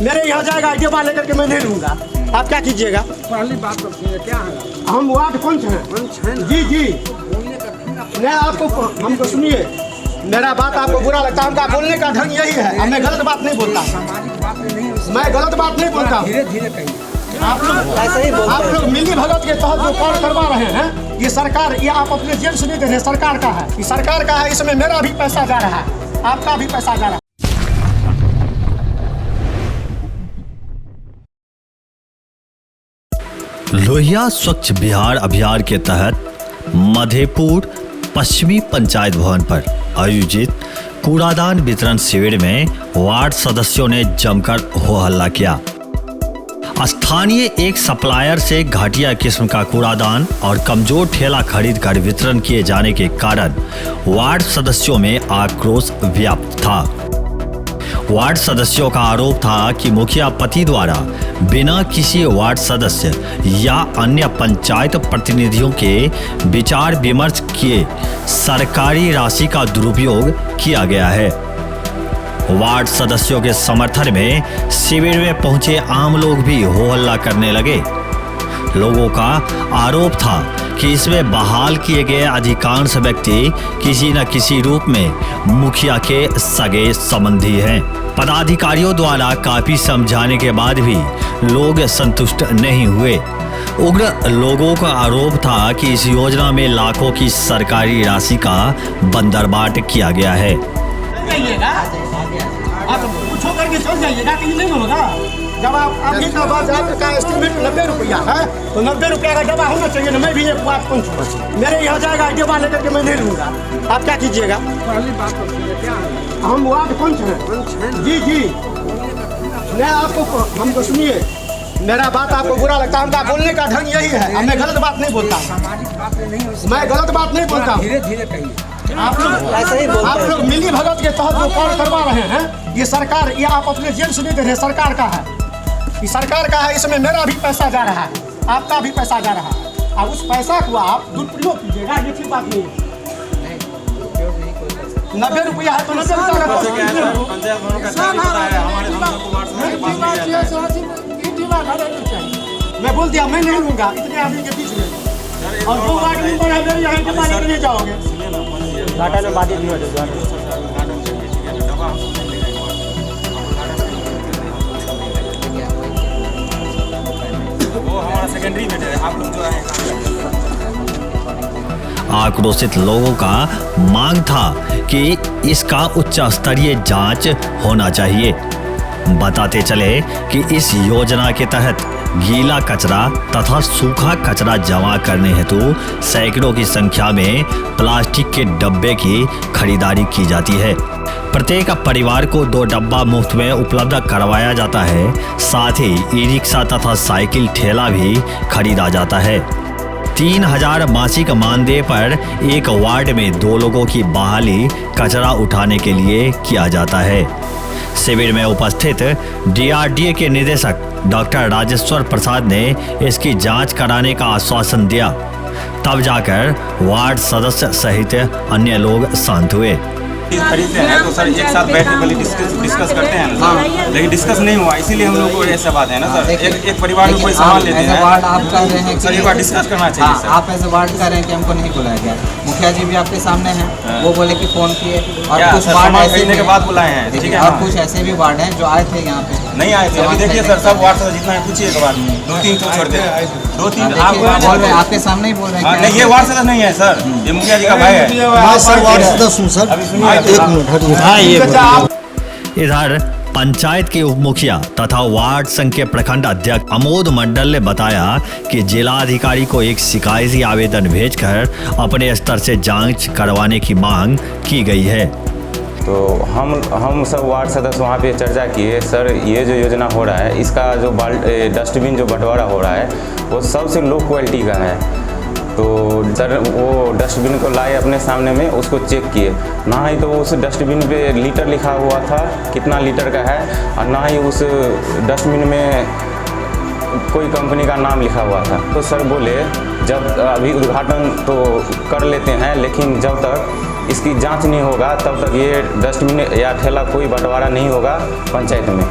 मेरे यहाँ जाएगा डिब्बा लेकर के मैं नहीं लूँगा। आप क्या कीजिएगा? पहली बात तो क्या है, हम वार्ड पंच हैं। जी जी, मैं आपको हमको सुनिए, मेरा बात आपको बुरा लगता है, हमका बोलने का ढंग यही है। मैं गलत बात नहीं बोलता, सामाजिक बात नहीं, मैं गलत बात नहीं बोलता। धीरे धीरे कहिए। आप लोग मिली भगत के तहत जो कार्य करवा रहे हैं, ये सरकार, ये आप अपने जेब से नहीं दे रहे, सरकार का है, ये सरकार का है। इसमें मेरा भी पैसा जा रहा है, आपका भी पैसा जा रहा है। लोहिया स्वच्छ बिहार अभियान के तहत मधेपुर पश्चिमी पंचायत भवन पर आयोजित कूड़ादान वितरण शिविर में वार्ड सदस्यों ने जमकर हो हल्ला किया। स्थानीय एक सप्लायर से घटिया किस्म का कूड़ादान और कमजोर ठेला खरीद कर वितरण किए जाने के कारण वार्ड सदस्यों में आक्रोश व्याप्त था। वार्ड सदस्यों का आरोप था कि मुखिया पति द्वारा बिना किसी वार्ड सदस्य या अन्य पंचायत प्रतिनिधियों के विचार विमर्श किए सरकारी राशि का दुरुपयोग किया गया है। वार्ड सदस्यों के समर्थन में शिविर में पहुंचे आम लोग भी हो हल्ला करने लगे। लोगों का आरोप था कि इसमें बहाल किए गए अधिकांश व्यक्ति किसी न किसी रूप में मुखिया के सगे संबंधी हैं। पदाधिकारियों द्वारा काफी समझाने के बाद भी लोग संतुष्ट नहीं हुए। उग्र लोगों का आरोप था कि इस योजना में लाखों की सरकारी राशि का बंदरबाट किया गया है। आप पूछो करके चल जाइएगा कि नहीं होगा। जब आप अभी का बाद आपका एस्टिमेट 90 रुपया है, तो 90 रुपया का डब्बा होना चाहिए ना। मैं भी एक वार्ड पंच हूँ, मेरे यहाँ जाएगा डिब्बा लेकर के मैं नहीं लूँगा। आप क्या कीजिएगा? पहली बात तो क्या है, हम वार्ड पंच हैं। जी जी, मैं आपको हमको सुनिए, मेरा बात आपको बुरा लगता है, हमका बोलने का ढंग यही है। मैं गलत बात नहीं बोलता, सामाजिक बात नहीं, मैं गलत बात नहीं बोलता। धीरे धीरे कहिए। आप लोग मिली भगत के तहत जो कार्य करवा रहे हैं, ये सरकार, ये आप अपने जेब से नहीं दे रहे, सरकार का है, ये सरकार का है। इसमें मेरा भी पैसा जा रहा है, आपका भी पैसा जा रहा है। अब उस पैसा को आप दुरुपयोग कीजिएगा, ये ठीक बात नहीं है। 90 रुपया है तो 90 मैं बोल दिया, मैं नहीं लूँगा इतने आदमी के बीच में। और जो वार्ड मेंबर है मेरे यहाँ के बारे में नहीं जाओगे, घाटा में बाधित नहीं हो जाएगा। वो हमारा सेकेंडरी बेटे है, आप लोग जो है। आक्रोशित लोगों का मांग था कि इसका उच्च स्तरीय जांच होना चाहिए। बताते चले कि इस योजना के तहत गीला कचरा तथा सूखा कचरा जमा करने हेतु सैकड़ों की संख्या में प्लास्टिक के डब्बे की खरीदारी की जाती है। प्रत्येक परिवार को 2 डब्बा मुफ्त में उपलब्ध करवाया जाता है। साथ ही ई रिक्शा तथा साइकिल ठेला भी खरीदा जाता है। 3000 मासिक मानदेय पर एक वार्ड में 2 लोगों की बहाली कचरा उठाने के लिए किया जाता है। शिविर में उपस्थित DRDA के निदेशक डॉक्टर राजेश्वर प्रसाद ने इसकी जांच कराने का आश्वासन दिया। तब जाकर वार्ड सदस्य सहित अन्य लोग शांत हुए। खरीदते हैं तो सर एक साथ बैठ के पहले डिस्कस करते हैं सर, लेकिन डिस्कस नहीं हुआ, इसीलिए हम लोग को ऐसा बात है ना सर। एक परिवार में कोई सामान लेते हैं, वार्ड आप कह रहे हैं सर एक बार डिस्कस करना चाहिए सर। आप ऐसे वार्ड कह रहे हैं कि हमको नहीं बुलाया गया। मुखिया जी भी आपके सामने हैं, वो बोले कि फोन किए। और क्या कुछ सर, वार्ड सामान ऐसे खरीदने के बाद बुलाए हैं, ठीक है। और कुछ ऐसे भी वार्ड हैं जो आए थे यहाँ पे, नहीं आए थे। अभी देखिए सर, सब वार्ड से जितना है पूछिए एक बार, 2-3 छोड़ दे, 2-3 आप बोल रहे हैं, आपके सामने ही बोल रहे हैं। नहीं, ये वार्ड सदस्य नहीं है सर, ये मुखिया जी का भाई है। मैं सर वार्ड सदस्य हूँ सर। अभी सुनिए, इधर पंचायत के उप मुखिया तथा वार्ड संघ के प्रखंड अध्यक्ष अमोद मंडल ने बताया कि जिलाधिकारी को एक शिकायती आवेदन भेजकर अपने स्तर से जांच करवाने की मांग की गई है। तो हम सब वार्ड सदस्य वहाँ पे चर्चा किए। सर ये जो योजना हो रहा है, इसका जो डस्टबिन जो बंटवारा हो रहा है वो सबसे लो क्वालिटी का है। तो सर वो डस्टबिन को लाए अपने सामने में, उसको चेक किए, ना ही तो उस डस्टबिन पे लीटर लिखा हुआ था कितना लीटर का है, और ना ही उस डस्टबिन में कोई कंपनी का नाम लिखा हुआ था। तो सर बोले जब अभी उद्घाटन तो कर लेते हैं, लेकिन जब तक इसकी जांच नहीं होगा तब तक ये डस्टबिन या ठेला कोई बंटवारा नहीं होगा पंचायत में।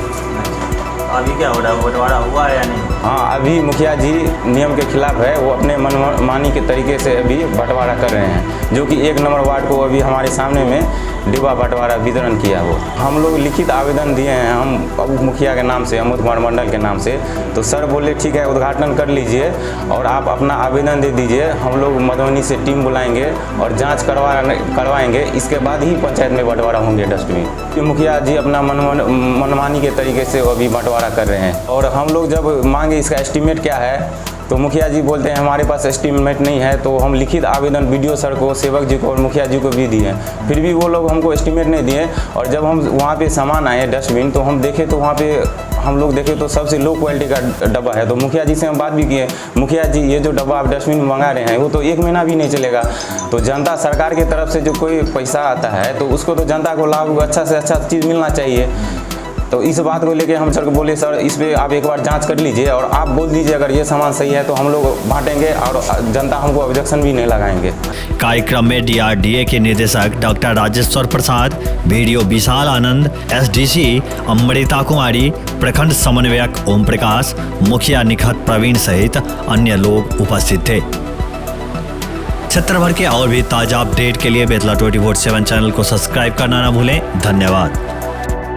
अभी क्या हो रहा है, बंटवारा हुआ है या नहीं? हाँ, अभी मुखिया जी नियम के खिलाफ है, वो अपने मनमानी के तरीके से अभी बंटवारा कर रहे हैं, जो कि 1 नंबर वार्ड को अभी हमारे सामने में डिब्बा बंटवारा वितरण किया हो। हम लोग लिखित आवेदन दिए हैं, हम अब मुखिया के नाम से, अमोद कुमार मंडल के नाम से। तो सर बोले ठीक है, उद्घाटन कर लीजिए और आप अपना आवेदन दे दीजिए, हम लोग मधुबनी से टीम बुलाएंगे और जाँच करवाएंगे, इसके बाद ही पंचायत में बंटवारा होंगे डस्टबिन। मुखिया जी अपना मनमानी के तरीके से अभी बंटवारा कर रहे हैं। और हम लोग जब मांगे इसका एस्टीमेट क्या है, तो मुखिया जी बोलते हैं हमारे पास एस्टीमेट नहीं है। तो हम लिखित आवेदन बीडीओ सर को, सेवक जी को और मुखिया जी को भी दिए, फिर भी वो लोग हमको एस्टीमेट नहीं दिए। और जब हम वहाँ पे सामान आए डस्टबिन, तो हम देखे तो वहाँ पे हम लोग देखे तो सबसे लो क्वालिटी का डब्बा है। तो मुखिया जी से हम बात भी किए, मुखिया जी ये जो डब्बा आप डस्टबिन मंगा रहे हैं वो तो 1 महीना भी नहीं चलेगा। तो जनता, सरकार की तरफ से जो कोई पैसा आता है तो उसको तो जनता को लाभ, अच्छा से अच्छा चीज़ मिलना चाहिए। तो इस बात को लेके हम सर को बोले सर इस पे आप एक बार जांच कर लीजिए और आप बोल दीजिए अगर ये सामान सही है तो हम लोग बांटेंगे और जनता हमको ऑब्जेक्शन भी नहीं लगाएंगे। कार्यक्रम में डीआरडीए के निदेशक डॉक्टर राजेश्वर प्रसाद, वीडियो विशाल आनंद, एसडीसी अमृता कुमारी, प्रखंड समन्वयक ओम प्रकाश, मुखिया निखत प्रवीण सहित अन्य लोग उपस्थित थे। क्षेत्र भर के और भी ताजा अपडेट के लिए बेतला 24/7 चैनल को सब्सक्राइब करना न भूलें। धन्यवाद।